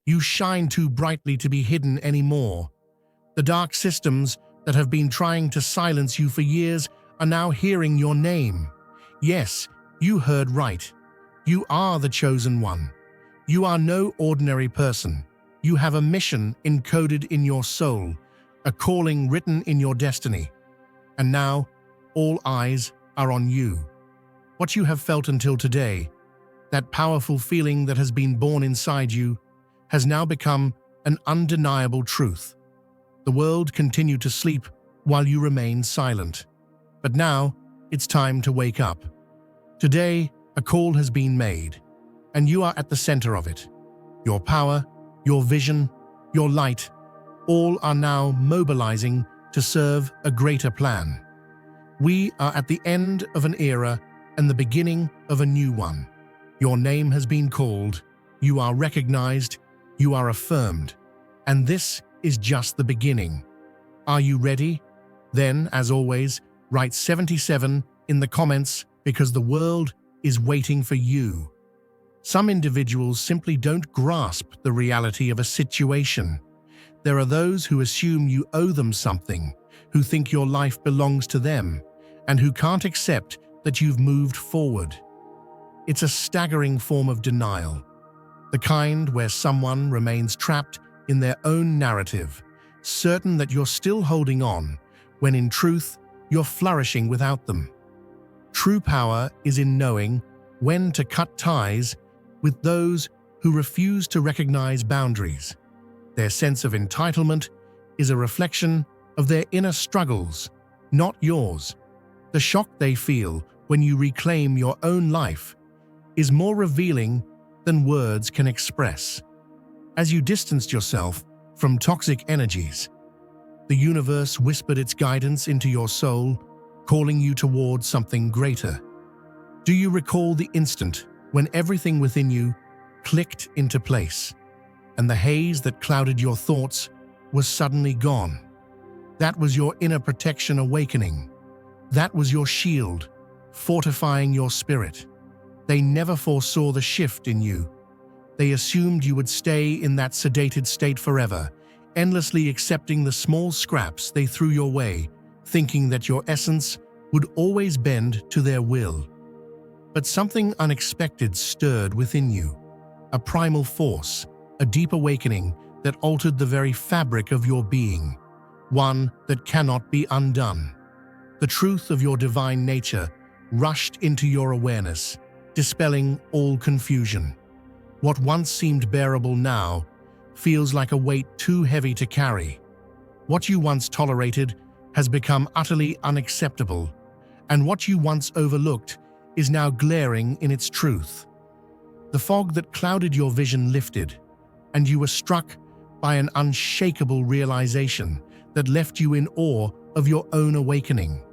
You shine too brightly to be hidden anymore. The dark systems that have been trying to silence you for years are now hearing your name. Yes, you heard right. You are the chosen one. You are no ordinary person. You have a mission encoded in your soul, a calling written in your destiny. And now, all eyes are on you. What you have felt until today, that powerful feeling that has been born inside you, has now become an undeniable truth. The world continued to sleep while you remained silent. But now, it's time to wake up. Today, a call has been made, and you are at the center of it. Your power, your vision, your light, all are now mobilizing to serve a greater plan. We are at the end of an era and the beginning of a new one. Your name has been called, you are recognized, you are affirmed, and this is just the beginning. Are you ready? Then, as always, write 77 in the comments because the world is waiting for you. Some individuals simply don't grasp the reality of a situation. There are those who assume you owe them something, who think your life belongs to them, and who can't accept that you've moved forward. It's a staggering form of denial, the kind where someone remains trapped in their own narrative, certain that you're still holding on, when in truth, you're flourishing without them. True power is in knowing when to cut ties with those who refuse to recognize boundaries. Their sense of entitlement is a reflection of their inner struggles, not yours. The shock they feel when you reclaim your own life is more revealing than words can express. As you distanced yourself from toxic energies, the universe whispered its guidance into your soul, calling you towards something greater. Do you recall the instant when everything within you clicked into place, and the haze that clouded your thoughts was suddenly gone? That was your inner protection awakening. That was your shield, fortifying your spirit. They never foresaw the shift in you. They assumed you would stay in that sedated state forever, endlessly accepting the small scraps they threw your way, thinking that your essence would always bend to their will. But something unexpected stirred within you, a primal force, a deep awakening that altered the very fabric of your being, one that cannot be undone. The truth of your divine nature rushed into your awareness, dispelling all confusion. What once seemed bearable now feels like a weight too heavy to carry. What you once tolerated has become utterly unacceptable, and what you once overlooked is now glaring in its truth. The fog that clouded your vision lifted, and you were struck by an unshakable realization that left you in awe of your own awakening.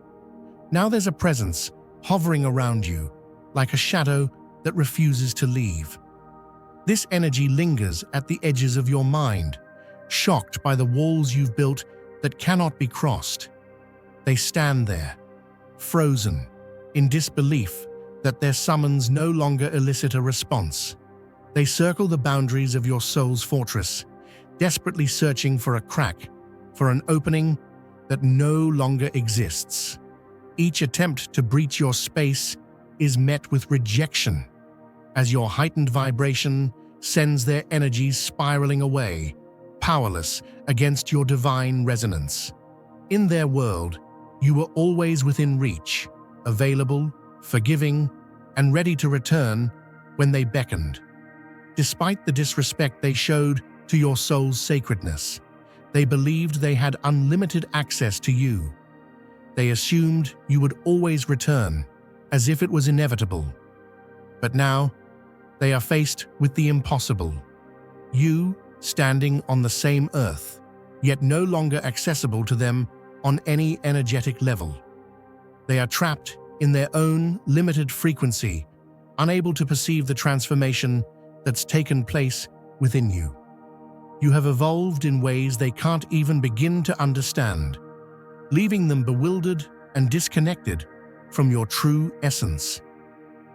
Now there's a presence hovering around you, like a shadow that refuses to leave. This energy lingers at the edges of your mind, shocked by the walls you've built that cannot be crossed. They stand there, frozen, in disbelief that their summons no longer elicit a response. They circle the boundaries of your soul's fortress, desperately searching for a crack, for an opening that no longer exists. Each attempt to breach your space is met with rejection, as your heightened vibration sends their energies spiraling away, powerless against your divine resonance. In their world, you were always within reach, available, forgiving, and ready to return when they beckoned. Despite the disrespect they showed to your soul's sacredness, they believed they had unlimited access to you. They assumed you would always return, as if it was inevitable. But now, they are faced with the impossible. You, standing on the same earth, yet no longer accessible to them on any energetic level. They are trapped in their own limited frequency, unable to perceive the transformation that's taken place within you. You have evolved in ways they can't even begin to understand, leaving them bewildered and disconnected from your true essence.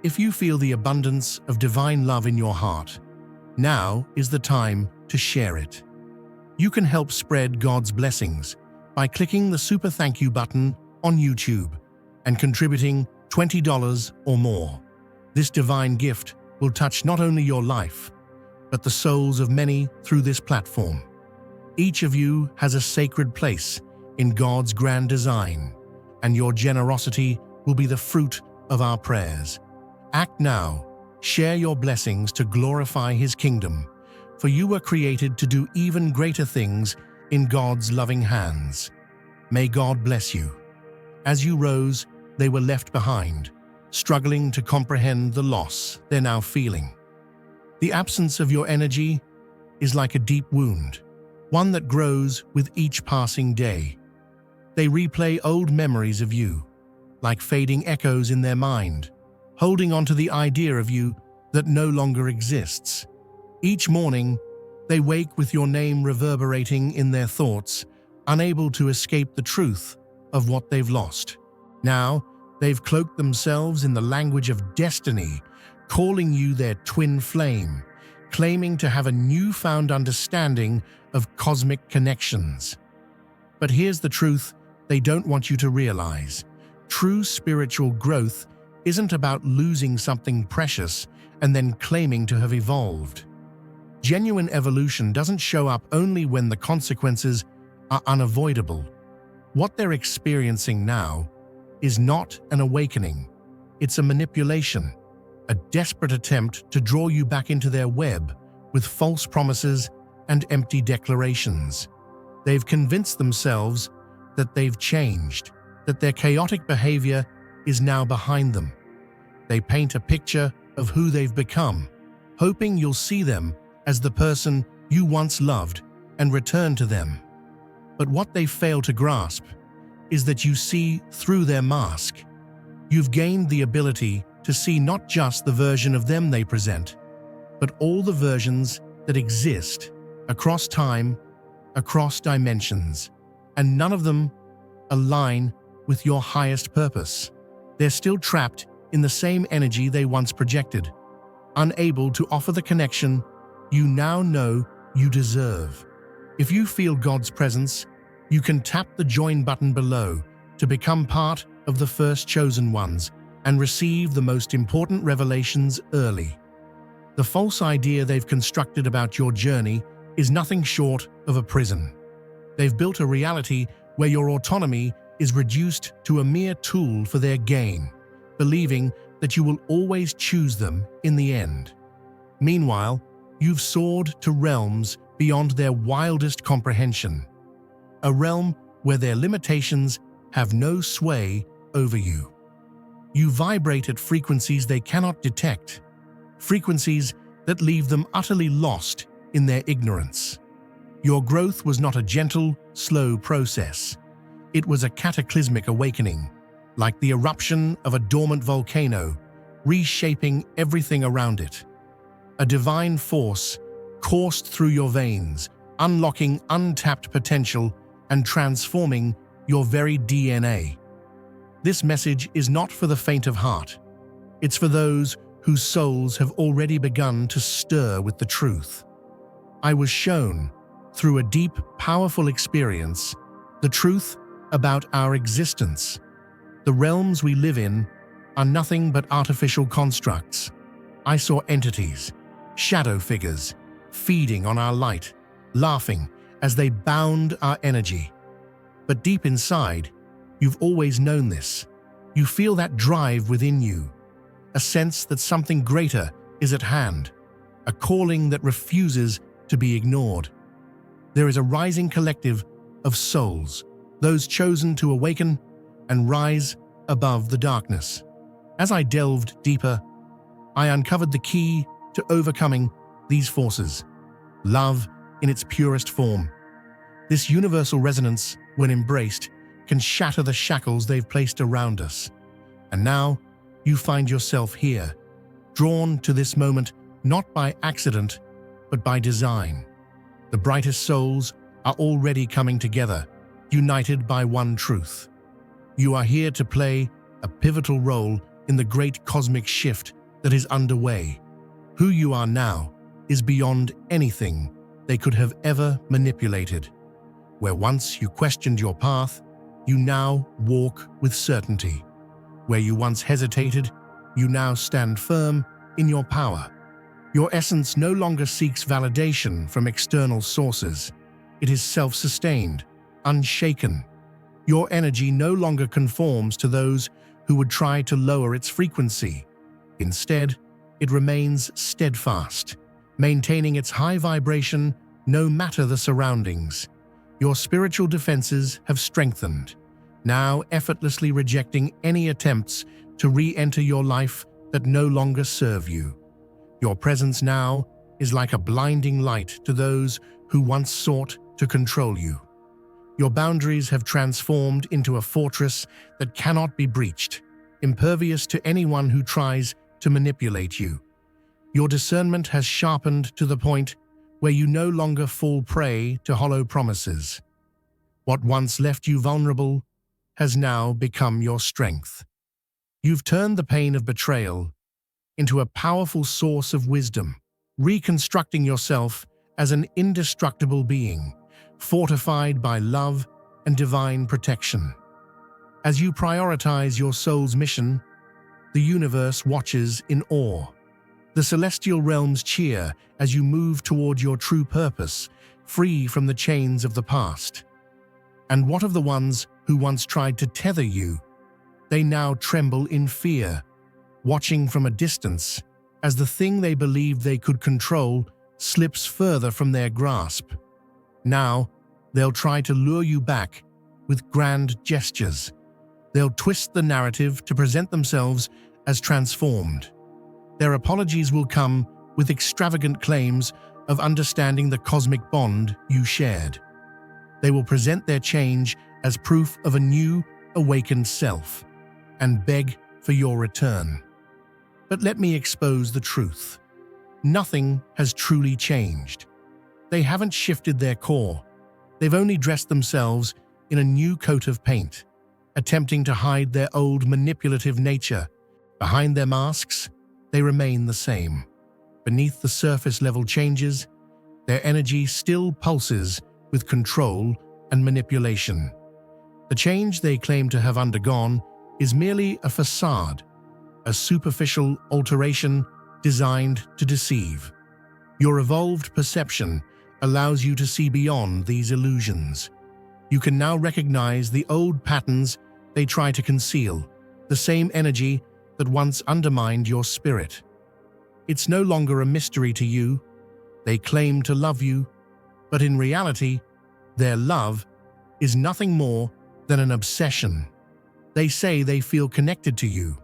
If you feel the abundance of divine love in your heart, Now is the time to share it. You can help spread God's blessings by clicking the Super Thank You button on YouTube and contributing $20 or more. This divine gift will touch not only your life, but the souls of many through this platform. Each of you has a sacred place in God's grand design, and your generosity will be the fruit of our prayers. Act now. Share your blessings to glorify His kingdom, for you were created to do even greater things in God's loving hands. May God bless you. As you rose, they were left behind, struggling to comprehend the loss they're now feeling. The absence of your energy is like a deep wound, one that grows with each passing day. They replay old memories of you, like fading echoes in their mind, holding on to the idea of you that no longer exists. Each morning, they wake with your name reverberating in their thoughts, unable to escape the truth of what they've lost. Now, they've cloaked themselves in the language of destiny, calling you their twin flame, claiming to have a newfound understanding of cosmic connections. But here's the truth they don't want you to realize. True spiritual growth isn't about losing something precious and then claiming to have evolved. Genuine evolution doesn't show up only when the consequences are unavoidable. What they're experiencing now is not an awakening. It's a manipulation, a desperate attempt to draw you back into their web with false promises and empty declarations. They've convinced themselves that they've changed, that their chaotic behavior is now behind them. They paint a picture of who they've become, hoping you'll see them as the person you once loved and return to them. But what they fail to grasp is that you see through their mask. You've gained the ability to see not just the version of them they present, but all the versions that exist across time, across dimensions, and none of them align with your highest purpose. They're still trapped in the same energy they once projected, unable to offer the connection you now know you deserve. If you feel God's presence, you can tap the join button below to become part of the first chosen ones and receive the most important revelations early. The false idea they've constructed about your journey is nothing short of a prison. They've built a reality where your autonomy is reduced to a mere tool for their gain, believing that you will always choose them in the end. Meanwhile, you've soared to realms beyond their wildest comprehension, a realm where their limitations have no sway over you. You vibrate at frequencies they cannot detect, frequencies that leave them utterly lost in their ignorance. Your growth was not a gentle, slow process. It was a cataclysmic awakening, like the eruption of a dormant volcano, reshaping everything around it. A divine force coursed through your veins, unlocking untapped potential and transforming your very DNA. This message is not for the faint of heart. It's for those whose souls have already begun to stir with the truth. I was shown, through a deep, powerful experience, the truth about our existence. The realms we live in are nothing but artificial constructs. I saw entities, shadow figures, feeding on our light, laughing as they bound our energy. But deep inside, you've always known this. You feel that drive within you, a sense that something greater is at hand, a calling that refuses to be ignored. There is a rising collective of souls, those chosen to awaken and rise above the darkness. As I delved deeper, I uncovered the key to overcoming these forces: love in its purest form. This universal resonance, when embraced, can shatter the shackles they've placed around us. And now, you find yourself here, drawn to this moment not by accident, but by design. The brightest souls are already coming together, united by one truth. You are here to play a pivotal role in the great cosmic shift that is underway. Who you are now is beyond anything they could have ever manipulated. Where once you questioned your path, you now walk with certainty. Where you once hesitated, you now stand firm in your power. Your essence no longer seeks validation from external sources. It is self-sustained, unshaken. Your energy no longer conforms to those who would try to lower its frequency. Instead, it remains steadfast, maintaining its high vibration no matter the surroundings. Your spiritual defenses have strengthened, now effortlessly rejecting any attempts to re-enter your life that no longer serve you. Your presence now is like a blinding light to those who once sought to control you. Your boundaries have transformed into a fortress that cannot be breached, impervious to anyone who tries to manipulate you. Your discernment has sharpened to the point where you no longer fall prey to hollow promises. What once left you vulnerable has now become your strength. You've turned the pain of betrayal into a powerful source of wisdom, reconstructing yourself as an indestructible being, fortified by love and divine protection. As you prioritize your soul's mission, the universe watches in awe. The celestial realms cheer as you move toward your true purpose, free from the chains of the past. And what of the ones who once tried to tether you? They now tremble in fear, watching from a distance as the thing they believed they could control slips further from their grasp. Now, they'll try to lure you back with grand gestures. They'll twist the narrative to present themselves as transformed. Their apologies will come with extravagant claims of understanding the cosmic bond you shared. They will present their change as proof of a new, awakened self and beg for your return. But let me expose the truth. Nothing has truly changed. They haven't shifted their core. They've only dressed themselves in a new coat of paint, attempting to hide their old manipulative nature. Behind their masks, they remain the same. Beneath the surface-level changes, their energy still pulses with control and manipulation. The change they claim to have undergone is merely a facade, a superficial alteration designed to deceive. Your evolved perception allows you to see beyond these illusions. You can now recognize the old patterns they try to conceal, the same energy that once undermined your spirit. It's no longer a mystery to you. They claim to love you, but in reality, their love is nothing more than an obsession. They say they feel connected to you,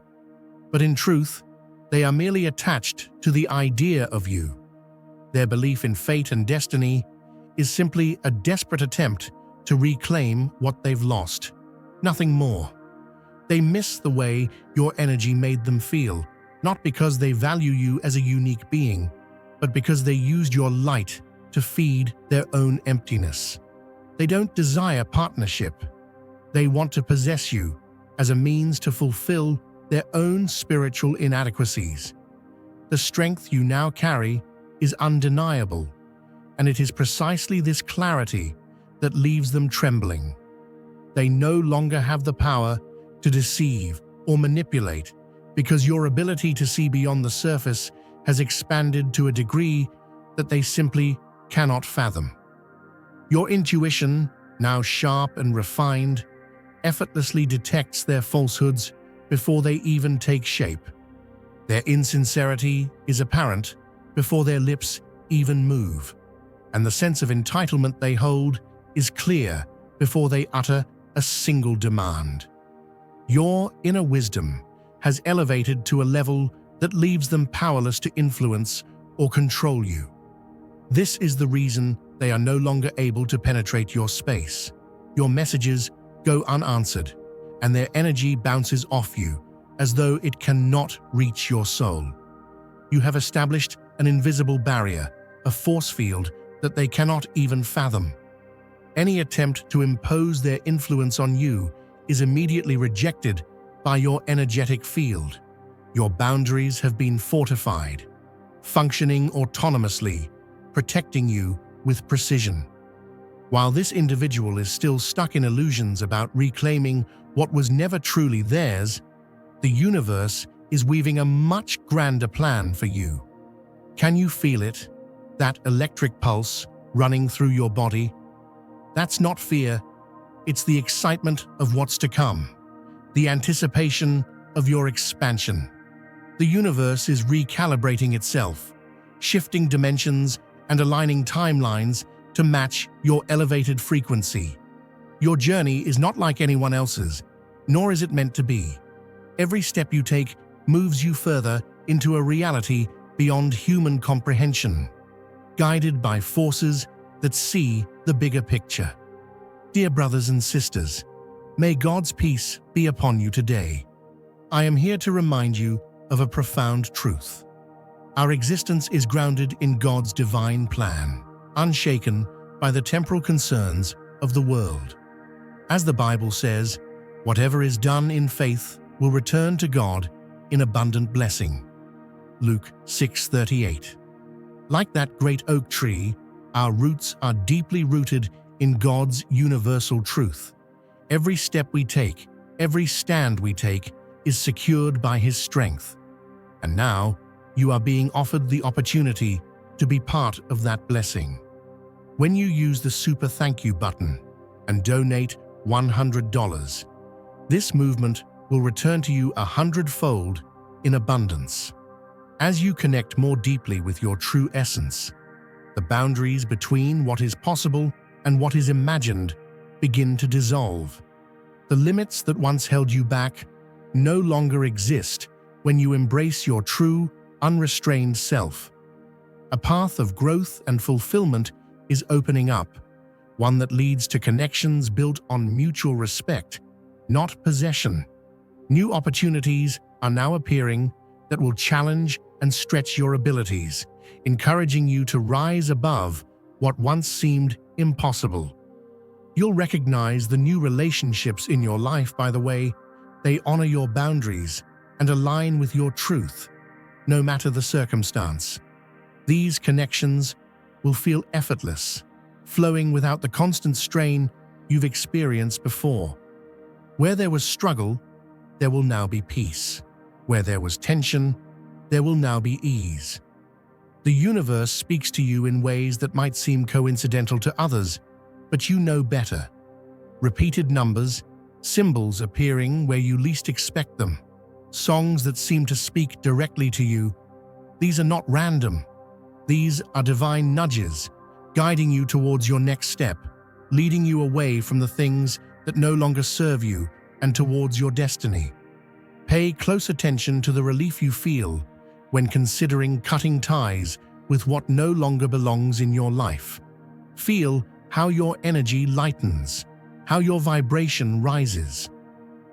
but in truth, they are merely attached to the idea of you. Their belief in fate and destiny is simply a desperate attempt to reclaim what they've lost, nothing more. They miss the way your energy made them feel, not because they value you as a unique being, but because they used your light to feed their own emptiness. They don't desire partnership. They want to possess you as a means to fulfill their own spiritual inadequacies. The strength you now carry is undeniable, and it is precisely this clarity that leaves them trembling. They no longer have the power to deceive or manipulate because your ability to see beyond the surface has expanded to a degree that they simply cannot fathom. Your intuition, now sharp and refined, effortlessly detects their falsehoods before they even take shape. Their insincerity is apparent before their lips even move, and the sense of entitlement they hold is clear before they utter a single demand. Your inner wisdom has elevated to a level that leaves them powerless to influence or control you. This is the reason they are no longer able to penetrate your space. Your messages go unanswered, and their energy bounces off you as though it cannot reach your soul. You have established an invisible barrier, a force field that they cannot even fathom. Any attempt to impose their influence on you is immediately rejected by your energetic field. Your boundaries have been fortified. functioning autonomously, protecting you with precision. While this individual is still stuck in illusions about reclaiming what was never truly theirs, the universe is weaving a much grander plan for you. Can you feel it? That electric pulse running through your body? That's not fear, it's the excitement of what's to come, the anticipation of your expansion. The universe is recalibrating itself, shifting dimensions and aligning timelines to match your elevated frequency. Your journey is not like anyone else's, nor is it meant to be. Every step you take moves you further into a reality beyond human comprehension, guided by forces that see the bigger picture. Dear brothers and sisters, may God's peace be upon you today. I am here to remind you of a profound truth. Our existence is grounded in God's divine plan, unshaken by the temporal concerns of the world. As the Bible says, whatever is done in faith will return to God in abundant blessing. Luke 6:38. Like that great oak tree, our roots are deeply rooted in God's universal truth. Every step we take, every stand we take, is secured by His strength. And now, you are being offered the opportunity to be part of that blessing. When you use the Super Thank You button and donate $100, this movement will return to you 100-fold in abundance. As you connect more deeply with your true essence, the boundaries between what is possible and what is imagined begin to dissolve. The limits that once held you back no longer exist when you embrace your true, unrestrained self. A path of growth and fulfillment is opening up, one that leads to connections built on mutual respect, not possession. New opportunities are now appearing that will challenge and stretch your abilities, encouraging you to rise above what once seemed impossible. You'll recognize the new relationships in your life by the way they honor your boundaries and align with your truth, no matter the circumstance. These connections will feel effortless, flowing without the constant strain you've experienced before. Where there was struggle, there will now be peace. Where there was tension, there will now be ease. The universe speaks to you in ways that might seem coincidental to others, but you know better. Repeated numbers, symbols appearing where you least expect them, songs that seem to speak directly to you. These are not random. These are divine nudges, guiding you towards your next step, leading you away from the things that no longer serve you and towards your destiny. Pay close attention to the relief you feel when considering cutting ties with what no longer belongs in your life. Feel how your energy lightens, how your vibration rises.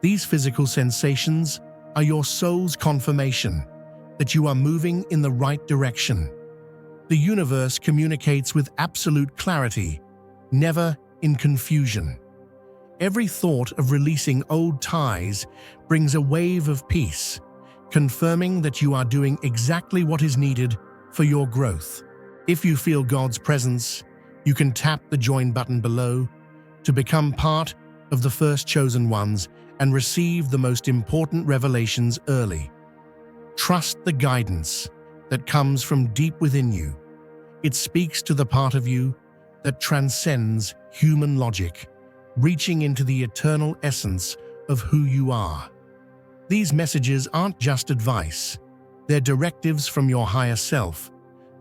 These physical sensations are your soul's confirmation that you are moving in the right direction. The universe communicates with absolute clarity, never in confusion. Every thought of releasing old ties brings a wave of peace, confirming that you are doing exactly what is needed for your growth. If you feel God's presence, you can tap the join button below to become part of the first chosen ones and receive the most important revelations early. Trust the guidance that comes from deep within you. It speaks to the part of you that transcends human logic, reaching into the eternal essence of who you are. These messages aren't just advice, they're directives from your higher self,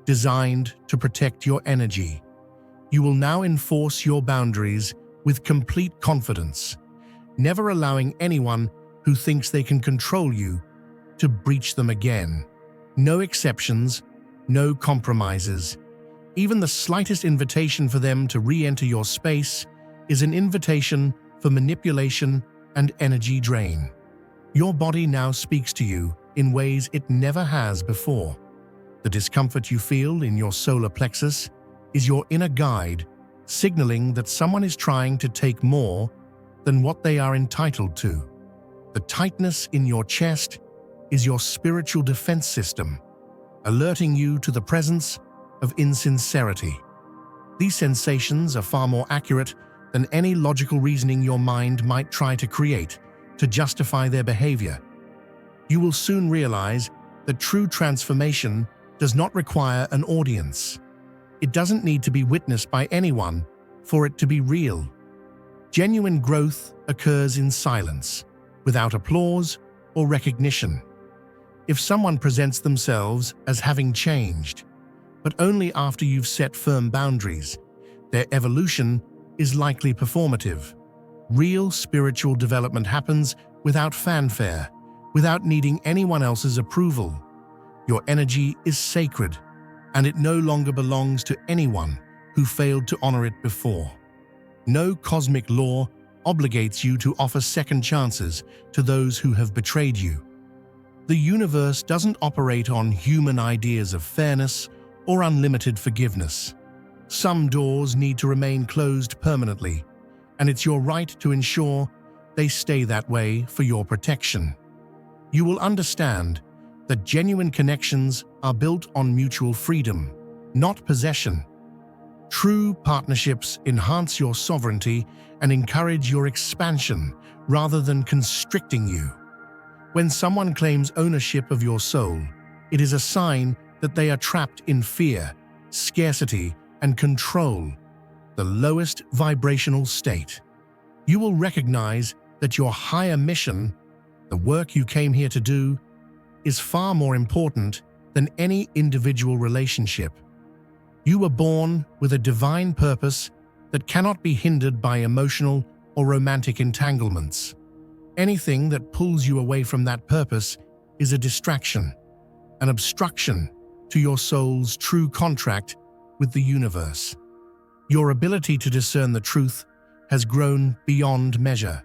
designed to protect your energy. You will now enforce your boundaries with complete confidence, never allowing anyone who thinks they can control you to breach them again. No exceptions, no compromises. Even the slightest invitation for them to re-enter your space is an invitation for manipulation and energy drain. Your body now speaks to you in ways it never has before. The discomfort you feel in your solar plexus is your inner guide, signaling that someone is trying to take more than what they are entitled to. The tightness in your chest is your spiritual defense system, alerting you to the presence of insincerity. These sensations are far more accurate than any logical reasoning your mind might try to create to justify their behavior. You will soon realize that true transformation does not require an audience. It doesn't need to be witnessed by anyone for it to be real. Genuine growth occurs in silence, without applause or recognition. If someone presents themselves as having changed, but only after you've set firm boundaries, their evolution is likely performative. Real spiritual development happens without fanfare, without needing anyone else's approval. Your energy is sacred, and it no longer belongs to anyone who failed to honor it before. No cosmic law obligates you to offer second chances to those who have betrayed you. The universe doesn't operate on human ideas of fairness or unlimited forgiveness. Some doors need to remain closed permanently, and it's your right to ensure they stay that way for your protection. You will understand that genuine connections are built on mutual freedom, not possession. True partnerships enhance your sovereignty and encourage your expansion rather than constricting you. When someone claims ownership of your soul, it is a sign that they are trapped in fear, scarcity, and control, the lowest vibrational state. You will recognize that your higher mission, the work you came here to do, is far more important than any individual relationship. You were born with a divine purpose that cannot be hindered by emotional or romantic entanglements. Anything that pulls you away from that purpose is a distraction, an obstruction to your soul's true contract with the universe. Your ability to discern the truth has grown beyond measure.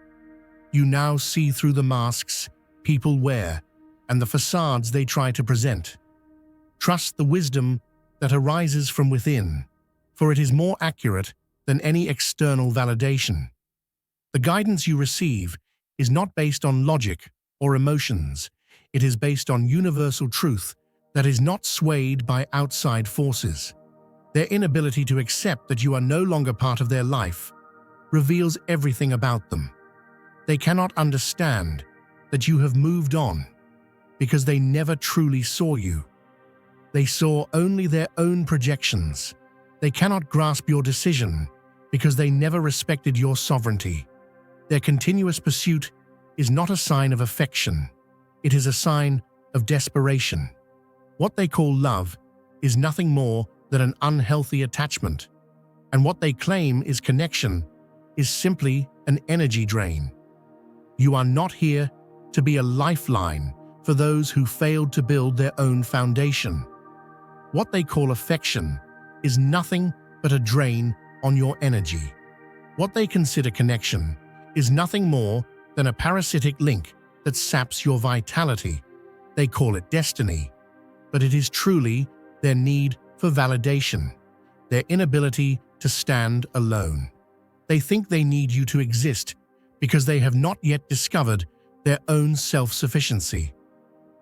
You now see through the masks people wear and the facades they try to present. Trust the wisdom that arises from within, for it is more accurate than any external validation. The guidance you receive is not based on logic or emotions. It is based on universal truth that is not swayed by outside forces. Their inability to accept that you are no longer part of their life reveals everything about them. They cannot understand that you have moved on because they never truly saw you. They saw only their own projections. They cannot grasp your decision because they never respected your sovereignty. Their continuous pursuit is not a sign of affection. It is a sign of desperation. What they call love is nothing more than an unhealthy attachment, and what they claim is connection is simply an energy drain. You are not here to be a lifeline for those who failed to build their own foundation. What they call affection is nothing but a drain on your energy. What they consider connection is nothing more than a parasitic link that saps your vitality. They call it destiny, but it is truly their need for validation, their inability to stand alone. They think they need you to exist because they have not yet discovered their own self-sufficiency.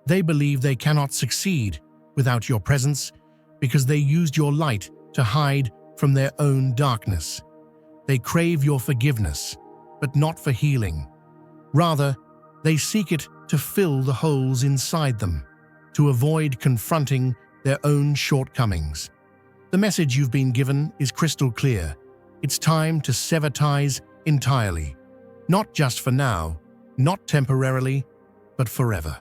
They believe they cannot succeed without your presence because they used your light to hide from their own darkness. They crave your forgiveness, but not for healing. Rather, they seek it to fill the holes inside them, to avoid confronting their own shortcomings. The message you've been given is crystal clear. It's time to sever ties entirely. Not just for now, not temporarily, but forever.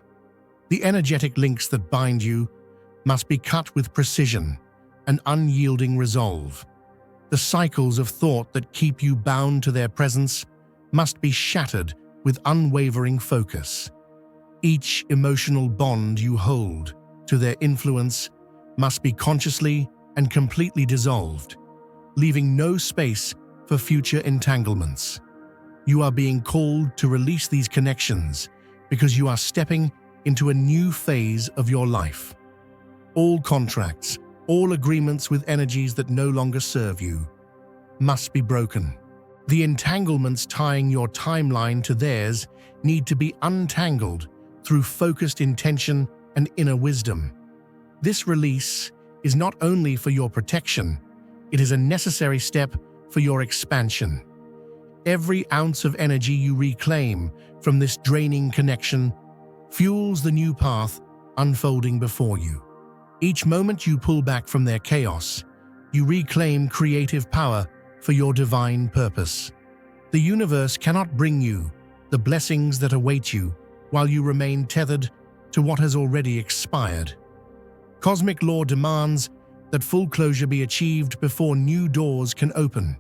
The energetic links that bind you must be cut with precision and unyielding resolve. The cycles of thought that keep you bound to their presence must be shattered with unwavering focus. Each emotional bond you hold to their influence must be consciously and completely dissolved, leaving no space for future entanglements. You are being called to release these connections because you are stepping into a new phase of your life. All contracts, all agreements with energies that no longer serve you, must be broken. The entanglements tying your timeline to theirs need to be untangled through focused intention and inner wisdom. This release is not only for your protection, it is a necessary step for your expansion. Every ounce of energy you reclaim from this draining connection fuels the new path unfolding before you. Each moment you pull back from their chaos, you reclaim creative power for your divine purpose. The universe cannot bring you the blessings that await you while you remain tethered to what has already expired. Cosmic law demands that full closure be achieved before new doors can open.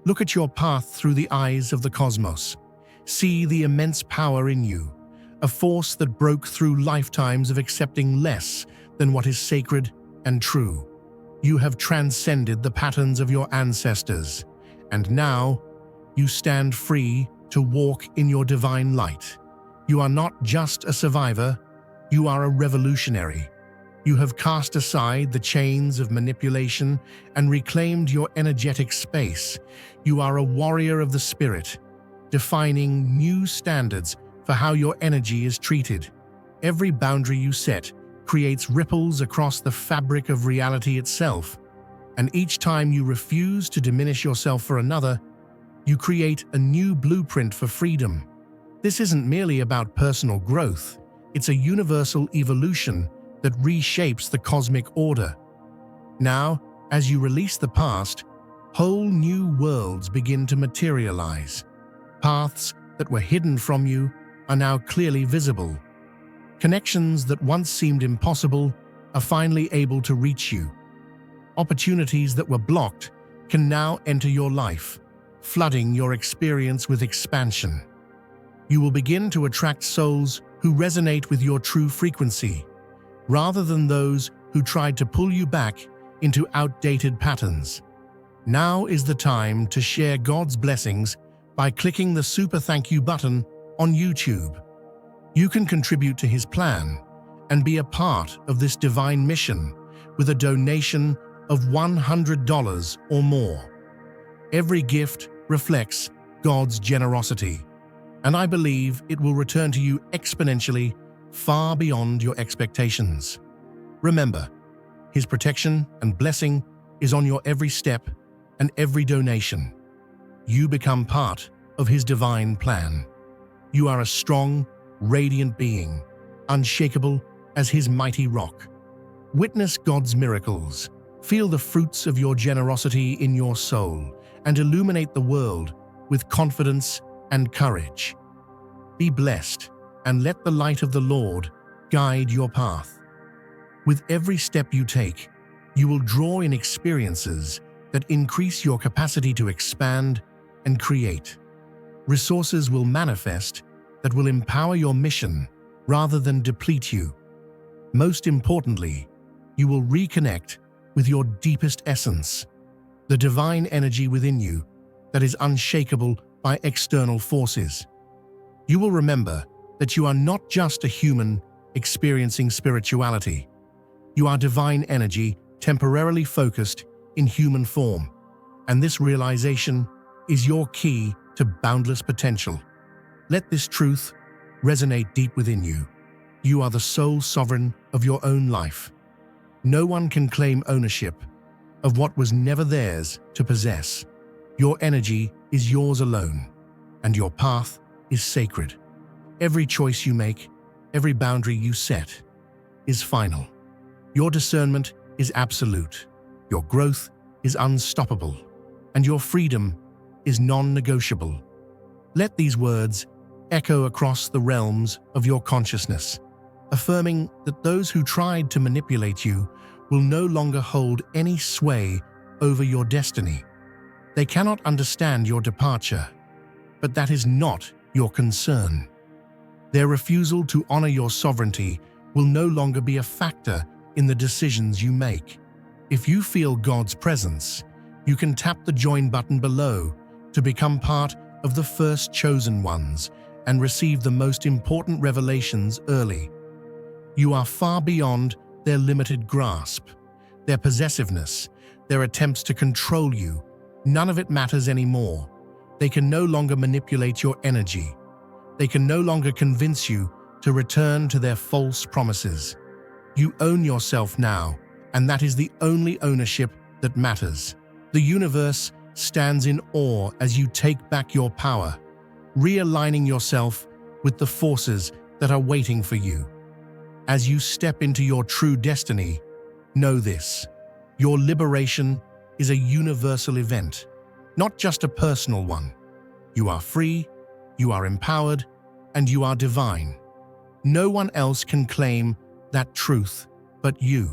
Look at your path through the eyes of the cosmos. See the immense power in you, a force that broke through lifetimes of accepting less than what is sacred and true. You have transcended the patterns of your ancestors, and now you stand free to walk in your divine light. You are not just a survivor, you are a revolutionary. You have cast aside the chains of manipulation and reclaimed your energetic space. You are a warrior of the spirit, defining new standards for how your energy is treated. Every boundary you set creates ripples across the fabric of reality itself, and each time you refuse to diminish yourself for another, you create a new blueprint for freedom. This isn't merely about personal growth, it's a universal evolution that reshapes the cosmic order. Now, as you release the past, whole new worlds begin to materialize. Paths that were hidden from you are now clearly visible. Connections that once seemed impossible are finally able to reach you. Opportunities that were blocked can now enter your life, flooding your experience with expansion. You will begin to attract souls who resonate with your true frequency, rather than those who tried to pull you back into outdated patterns. Now is the time to share God's blessings by clicking the super thank you button on YouTube. You can contribute to His plan and be a part of this divine mission with a donation of $100 or more. Every gift reflects God's generosity, and I believe it will return to you exponentially, far beyond your expectations. Remember, His protection and blessing is on your every step and every donation. You become part of His divine plan. You are a strong, radiant being, unshakable as His mighty rock. Witness God's miracles, feel the fruits of your generosity in your soul, and illuminate the world with confidence and courage. Be blessed, and let the light of the Lord guide your path. With every step you take, you will draw in experiences that increase your capacity to expand and create. Resources will manifest that will empower your mission rather than deplete you. Most importantly, you will reconnect with your deepest essence, the divine energy within you that is unshakable by external forces. You will remember that you are not just a human experiencing spirituality. You are divine energy temporarily focused in human form, and this realization is your key to boundless potential. Let this truth resonate deep within you. You are the sole sovereign of your own life. No one can claim ownership of what was never theirs to possess. Your energy is yours alone, and your path is sacred. Every choice you make, every boundary you set, is final. Your discernment is absolute, your growth is unstoppable, and your freedom is non-negotiable. Let these words echo across the realms of your consciousness, affirming that those who tried to manipulate you will no longer hold any sway over your destiny. They cannot understand your departure, but that is not your concern. Their refusal to honor your sovereignty will no longer be a factor in the decisions you make. If you feel God's presence, you can tap the join button below to become part of the first chosen ones and receive the most important revelations early. You are far beyond their limited grasp, their possessiveness, their attempts to control you. None of it matters anymore. They can no longer manipulate your energy. They can no longer convince you to return to their false promises. You own yourself now, and that is the only ownership that matters. The universe stands in awe as you take back your power, realigning yourself with the forces that are waiting for you. As you step into your true destiny, know this: your liberation is a universal event, not just a personal one. You are free, you are empowered, and you are divine. No one else can claim that truth but you.